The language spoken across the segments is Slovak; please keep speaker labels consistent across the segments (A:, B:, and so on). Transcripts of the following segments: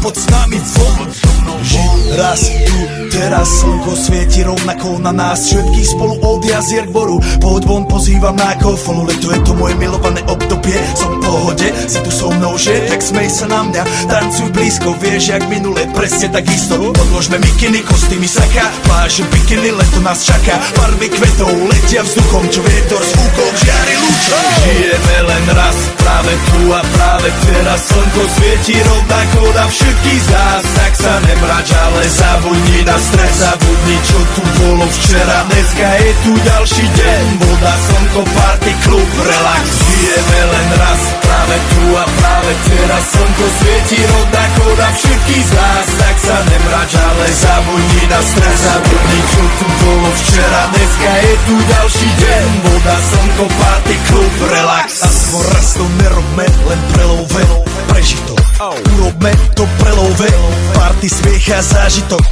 A: poď s nami von. Raz tu, teraz slnko svieti rovnako na nás všetkých spolu od jazier k boru. Poď von, pozývam na kofolu, leto je to moje milované obdobie. Som v pohode, si tu so mnou, že? Tak smej sa na mňa, tancuj blízko, vieš jak minule, presne tak isto. Odložme mikiny, kostýmy saka, pláže bikiny, leto nás čaká. Farby kvetov letia vzduchom, čo vietor s fúkom žiari lúčom. Žijeme len raz, práve tu a práve teraz slnko svieti rovnako na všetkých z nás. Tak sa nemrač, ale zabudni na stres, zabudni čo tu bolo včera. Dneska je tu ďalší deň, voda, slnko, party, klub, relax. Žijeme len raz, práve tu a práve teraz slnko svieti rovnako na všetkých z nás. Tak sa nemrač, ale zabudni na stres, zabudni čo tu bolo včera. Dneska je tu ďalší deň, voda, slnko, party, klub, relax. Aspoň raz to nerobme, len prelove, preži to. Urobme to prelove, party, smiech a zážitok.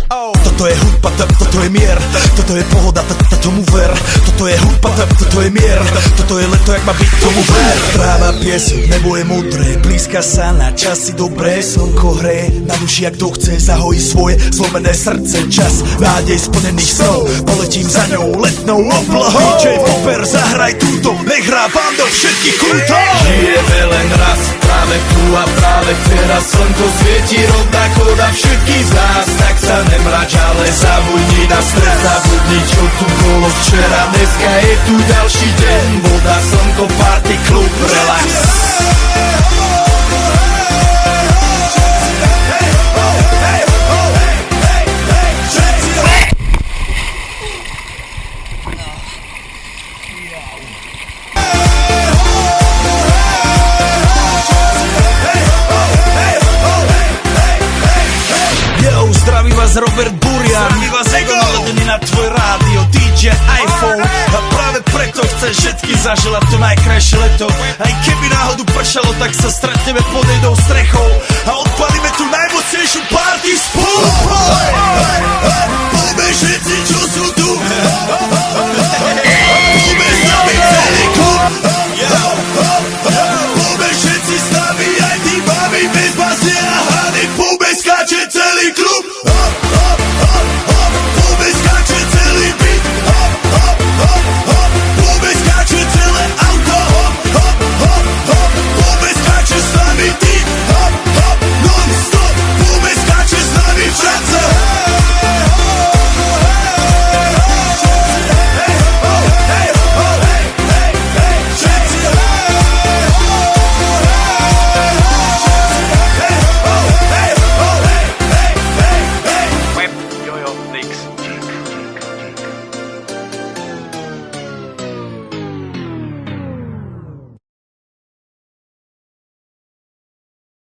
A: Toto je hudba, toto je mier, toto je pohoda, tomu ver. Toto je hudba, toto je mier, toto je leto, jak má byť, tomu ver. Tráva, piesok, nebo je modré, blízka sa na časy dobré. Slnko hreje na duši, jak to chce, zahojí svoje zlomené srdce. Čas nádej splnených snov, poletím za ňou letnou oblohou. DJ Popper, zahraj túto, nech hrá vám do všetkých kľútov. Žijeme len raz, práve tu a práve teraz slnko svieti rovnako na všetkých z nás. Tak sa nemrač, ale zabudni na stres, zabudni čo tu bolo včera. Dneska je tu ďalší deň, voda, slnko, party, klub, relax. Zdraví vás Robert Burian, zdraví vás Ego naladený na tvoj rádio, DJ iPhone. A práve preto chcem všetky zaželať to najkrajšie leto. Aj keby náhodu pršalo, tak sa stretneme pod jednou strechou a odpalíme tú najmocnejšiu party spolu. Poďme všetci, čo sú tu, poďme s nami celý klub. Poďme všetci s nami, aj tí babi bez basne a hany. Poďme skáče celý klub.